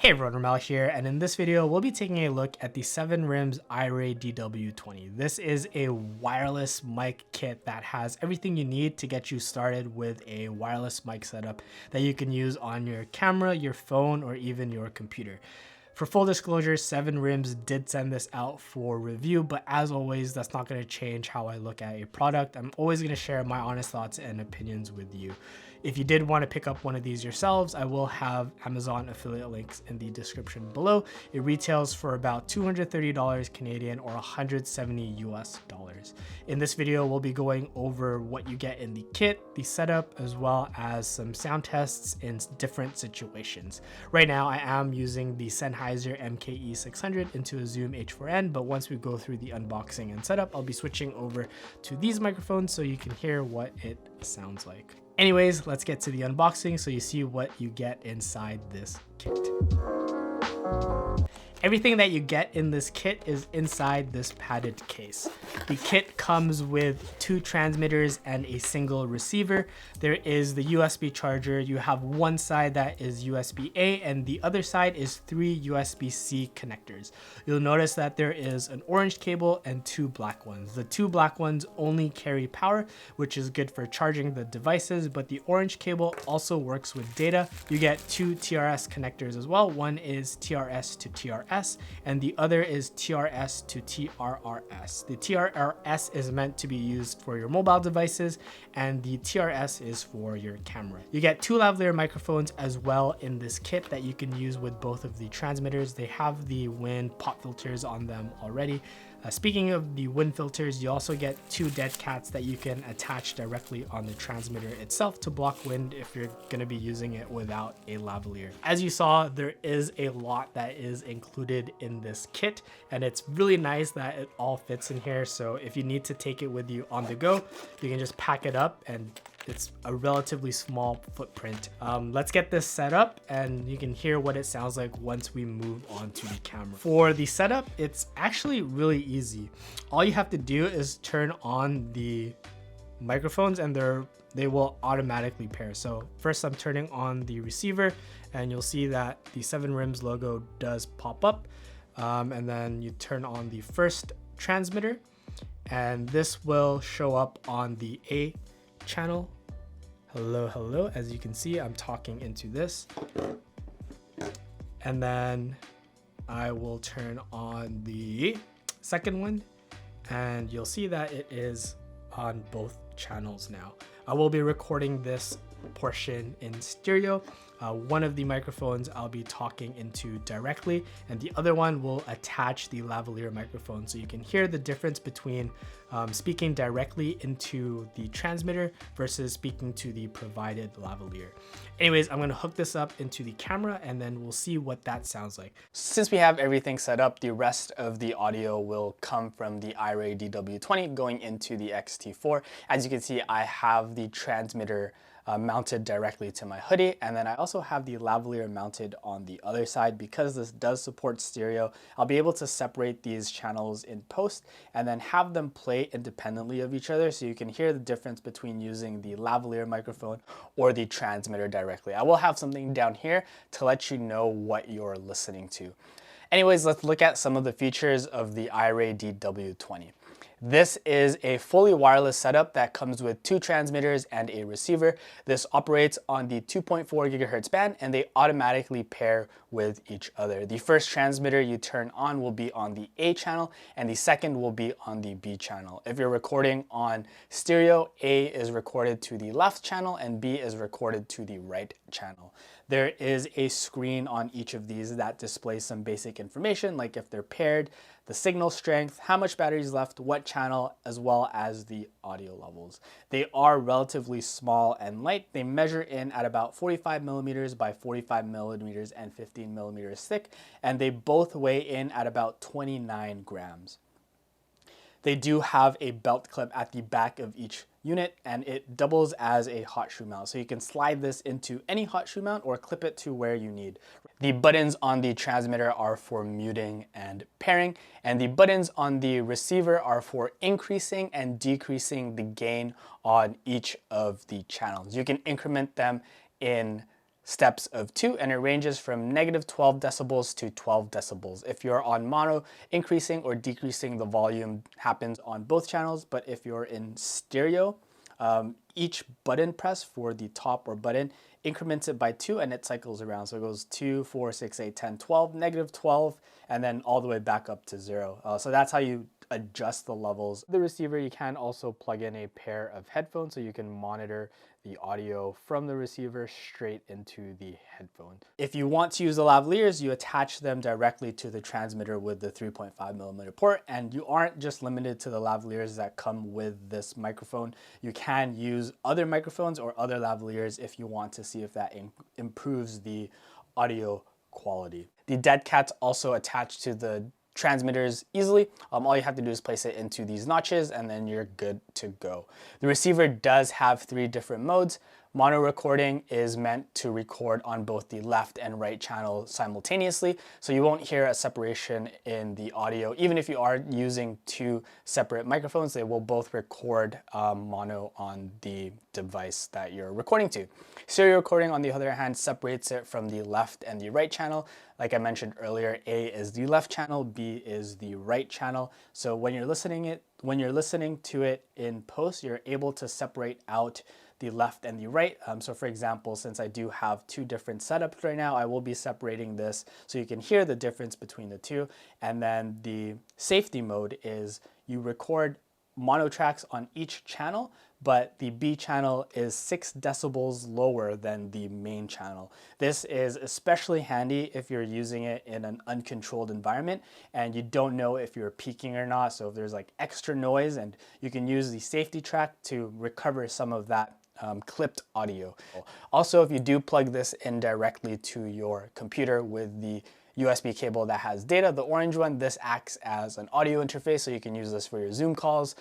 Hey everyone, Romel here, and in this video, we'll be taking a look at the 7RYMS iRay DW20. This is a wireless mic kit that has everything you need to get you started with a wireless mic setup that you can use on your camera, your phone, or even your computer. For full disclosure, 7RYMS did send this out for review, but as always, that's not going to change how I look at a product. I'm always going to share my honest thoughts and opinions with you. If you did want to pick up one of these yourselves, I will have Amazon affiliate links in the description below. It retails for about $230 Canadian or 170 US dollars. In this video, we'll be going over what you get in the kit, the setup, as well as some sound tests in different situations. Right now, I am using the Sennheiser MKE600 into a Zoom H4n, but once we go through the unboxing and setup, I'll be switching over to these microphones so you can hear what it sounds like. Anyways, let's get to the unboxing so you see what you get inside this kit. Everything that you get in this kit is inside this padded case. The kit comes with 2 transmitters and a single receiver. There is the USB charger. You have one side that is USB-A and the other side is 3 USB-C connectors. You'll notice that there is an orange cable and 2 black ones. The 2 black ones only carry power, which is good for charging the devices, but the orange cable also works with data. You get 2 TRS connectors as well. One is TRS to TRS and the other is TRS to TRRS. The TRRS is meant to be used for your mobile devices and the TRS is for your camera. You get 2 lavalier microphones as well in this kit that you can use with both of the transmitters. They have the wind pop filters on them already. Speaking of the wind filters, you also get 2 dead cats that you can attach directly on the transmitter itself to block wind if you're going to be using it without a lavalier. As you saw, there is a lot that is included in this kit, and it's really nice that it all fits in here. So if you need to take it with you on the go, you can just pack it up and it's a relatively small footprint. Let's get this set up and you can hear what it sounds like once we move on to the camera. For the setup, it's actually really easy. All you have to do is turn on the microphones and they will automatically pair. So first I'm turning on the receiver and you'll see that the 7RYMS logo does pop up. And then you turn on the first transmitter and this will show up on the A channel. Hello, hello. As you can see, I'm talking into this. And then I will turn on the second one and you'll see that it is on both channels now. I will be recording this portion in stereo. One of the microphones I'll be talking into directly and the other one will attach the lavalier microphone so you can hear the difference between speaking directly into the transmitter versus speaking to the provided lavalier. Anyways, I'm going to hook this up into the camera and then we'll see what that sounds like. Since we have everything set up, the rest of the audio will come from the iRay DW20 going into the X-T4. As you can see, I have the transmitter mounted directly to my hoodie, and then I also have the lavalier mounted on the other side. Because this does support stereo, I'll be able to separate these channels in post and then have them play independently of each other so you can hear the difference between using the lavalier microphone or the transmitter directly. I will have something down here to let you know what you're listening to. Anyways, let's look at some of the features of the iRay DW20. This is a fully wireless setup that comes with 2 transmitters and a receiver. This operates on the 2.4 gigahertz band and they automatically pair with each other. The first transmitter you turn on will be on the A channel and the second will be on the B channel. If you're recording on stereo, A is recorded to the left channel and B is recorded to the right channel. There is a screen on each of these that displays some basic information like if they're paired, the signal strength, how much battery is left, what channel, as well as the audio levels. They are relatively small and light. They measure in at about 45 millimeters by 45 millimeters and 15 millimeters thick, and they both weigh in at about 29 grams. They do have a belt clip at the back of each unit and it doubles as a hot shoe mount. So you can slide this into any hot shoe mount or clip it to where you need. The buttons on the transmitter are for muting and pairing, and the buttons on the receiver are for increasing and decreasing the gain on each of the channels. You can increment them in steps of 2, and it ranges from -12 decibels to 12 decibels. If you're on mono, increasing or decreasing the volume happens on both channels, but if you're in stereo, each button press for the top or button increments it by 2 and it cycles around. So it goes 2, 4, 6, 8, 10, 12, -12, and then all the way back up to 0. So that's how you adjust the levels. The receiver, you can also plug in a pair of headphones so you can monitor the audio from the receiver straight into the headphone. If you want to use the lavaliers, you attach them directly to the transmitter with the 3.5mm port, and you aren't just limited to the lavaliers that come with this microphone. You can use other microphones or other lavaliers if you want to see if that improves the audio quality. The dead cat's also attached to the transmitters easily. All you have to do is place it into these notches and then you're good to go. The receiver does have 3 different modes. Mono recording is meant to record on both the left and right channel simultaneously, so you won't hear a separation in the audio. Even if you are using 2 separate microphones, they will both record mono on the device that you're recording to. Stereo recording, on the other hand, separates it from the left and the right channel. Like I mentioned earlier, A is the left channel, B is the right channel. So when you're listening to it in post, you're able to separate out the left and the right. So for example, since I do have 2 different setups right now, I will be separating this so you can hear the difference between the 2. And then the safety mode is you record mono tracks on each channel, but the B channel is 6 decibels lower than the main channel. This is especially handy if you're using it in an uncontrolled environment and you don't know if you're peaking or not. So if there's like extra noise, and you can use the safety track to recover some of that clipped audio. Also, if you do plug this in directly to your computer with the USB cable that has data, the orange one, this acts as an audio interface, so you can use this for your Zoom calls,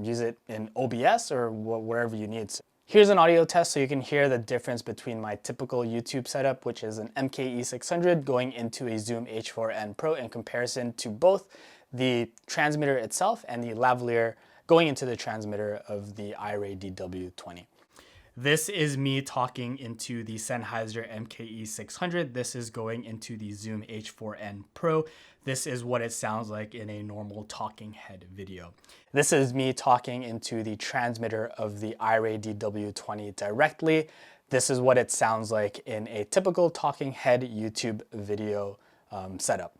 use it in OBS or wherever you need. Here's an audio test so you can hear the difference between my typical YouTube setup, which is an MKE600 going into a Zoom H4n Pro, in comparison to both the transmitter itself and the lavalier going into the transmitter of the iRay DW20. This is me talking into the Sennheiser MKE600. This is going into the Zoom H4n Pro. This is what it sounds like in a normal talking head video. This is me talking into the transmitter of the iRay DW20 directly. This is what it sounds like in a typical talking head YouTube video setup.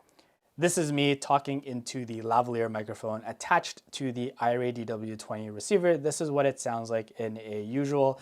This is me talking into the lavalier microphone attached to the iRay DW20 receiver. This is what it sounds like in a usual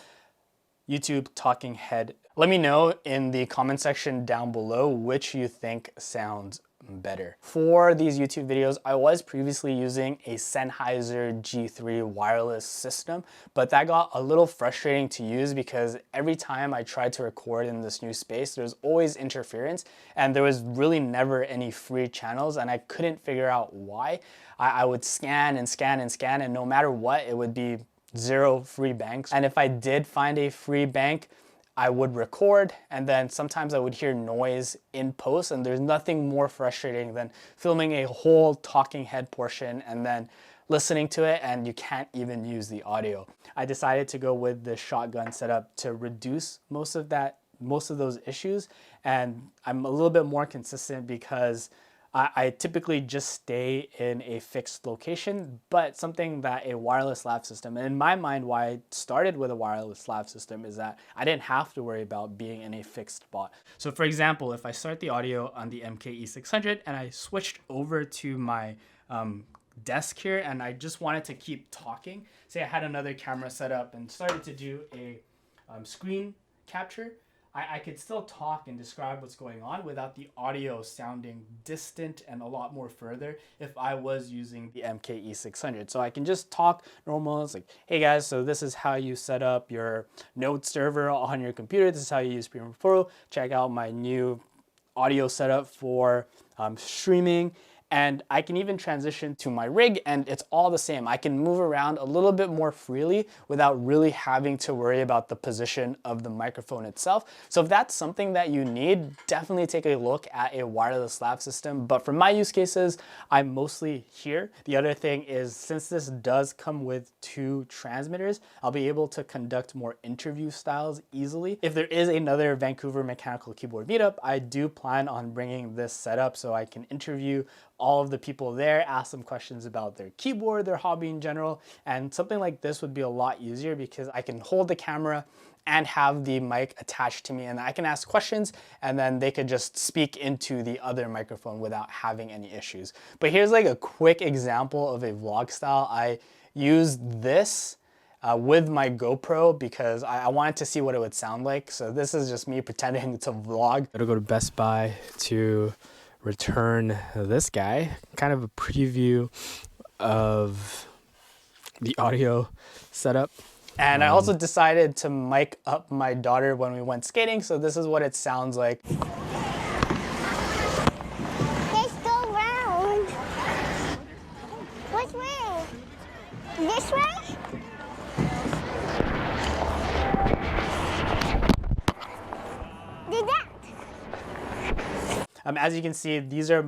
YouTube talking head. Let me know in the comment section down below which you think sounds better. For these YouTube videos, I was previously using a Sennheiser G3 wireless system, but that got a little frustrating to use because every time I tried to record in this new space, there's always interference and there was really never any free channels, and I couldn't figure out why. I would scan and scan and scan, and no matter what, it would be 0 free banks. And if I did find a free bank, I would record, and then sometimes I would hear noise in post, and there's nothing more frustrating than filming a whole talking head portion and then listening to it and you can't even use the audio. I decided to go with the shotgun setup to reduce most of those issues, and I'm a little bit more consistent because I typically just stay in a fixed location, but something that a wireless lav system, and in my mind why I started with a wireless lav system, is that I didn't have to worry about being in a fixed spot. So for example, if I start the audio on the MKE600 and I switched over to my desk here and I just wanted to keep talking, say I had another camera set up and started to do a screen capture, I could still talk and describe what's going on without the audio sounding distant and a lot more further if I was using the MKE600. So I can just talk normal. It's like, hey guys, so this is how you set up your node server on your computer. This is how you use Premiere Pro. Check out my new audio setup for streaming. And I can even transition to my rig and it's all the same. I can move around a little bit more freely without really having to worry about the position of the microphone itself. So if that's something that you need, definitely take a look at a wireless lav system. But for my use cases, I'm mostly here. The other thing is, since this does come with 2 transmitters, I'll be able to conduct more interview styles easily. If there is another Vancouver Mechanical Keyboard meetup, I do plan on bringing this setup so I can interview all of the people there, ask them questions about their keyboard, their hobby in general, and something like this would be a lot easier because I can hold the camera and have the mic attached to me and I can ask questions and then they could just speak into the other microphone without having any issues. But here's like a quick example of a vlog style. I used this with my GoPro because I wanted to see what it would sound like. So this is just me pretending to vlog. Gotta go to Best Buy to return this guy. Kind of a preview of the audio setup. And I also decided to mic up my daughter when we went skating, so this is what it sounds like. Let's go round. Which way? This way? Did that? As you can see, these are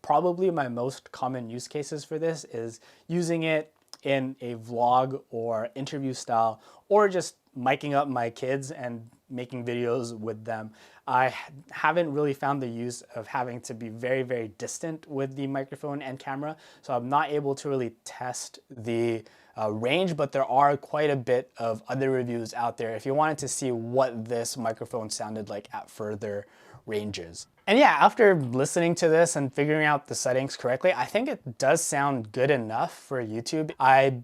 probably my most common use cases for this, is using it in a vlog or interview style, or just miking up my kids and making videos with them. I haven't really found the use of having to be very, very distant with the microphone and camera, so I'm not able to really test the range, but there are quite a bit of other reviews out there if you wanted to see what this microphone sounded like at further ranges. And yeah, after listening to this and figuring out the settings correctly, I think it does sound good enough for YouTube. I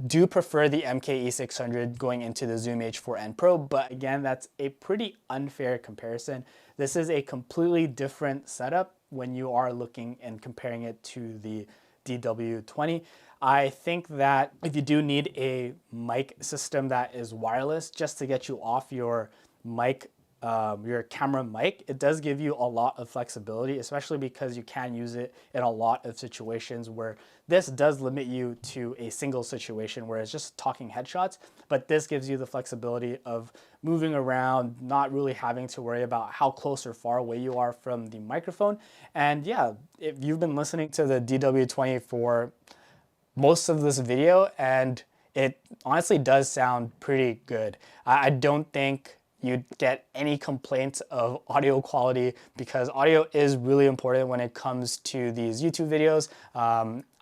do prefer the MK-E600 going into the Zoom H4n Pro, but again, that's a pretty unfair comparison. This is a completely different setup when you are looking and comparing it to the DW20. I think that if you do need a mic system that is wireless just to get you off your mic, your camera mic, it does give you a lot of flexibility, especially because you can use it in a lot of situations where this does limit you to a single situation where it's just talking headshots, but this gives you the flexibility of moving around, not really having to worry about how close or far away you are from the microphone. And yeah, if you've been listening to the DW20 for most of this video, and it honestly does sound pretty good. I don't think you'd get any complaints of audio quality because audio is really important when it comes to these YouTube videos.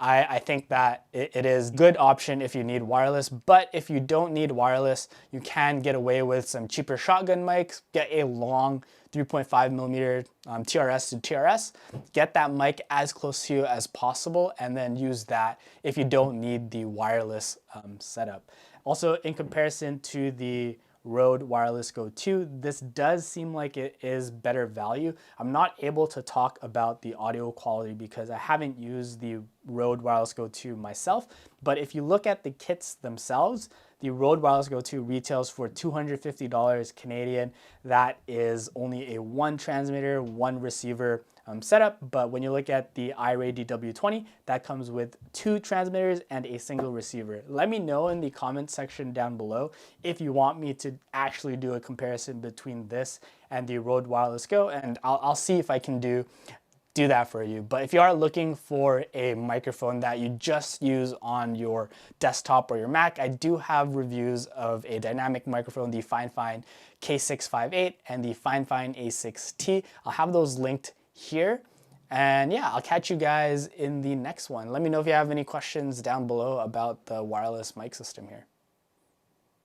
I think that it is a good option if you need wireless, but if you don't need wireless, you can get away with some cheaper shotgun mics, get a long 3.5 millimeter TRS to TRS, get that mic as close to you as possible, and then use that if you don't need the wireless setup. Also, in comparison to the Rode Wireless Go 2, this does seem like it is better value. I'm not able to talk about the audio quality because I haven't used the Rode Wireless Go 2 myself, but if you look at the kits themselves, the Rode Wireless Go 2 retails for $250 Canadian. That is only a 1 transmitter, 1 receiver setup, but when you look at the iRay DW20, that comes with 2 transmitters and a single receiver. Let me know in the comments section down below if you want me to actually do a comparison between this and the Rode Wireless Go, and I'll see if I can do that for you. But if you are looking for a microphone that you just use on your desktop or your Mac, I do have reviews of a dynamic microphone, the Fine K658 and the Fine A6T. I'll have those linked here. And yeah, I'll catch you guys in the next one. Let me know if you have any questions down below about the wireless mic system here.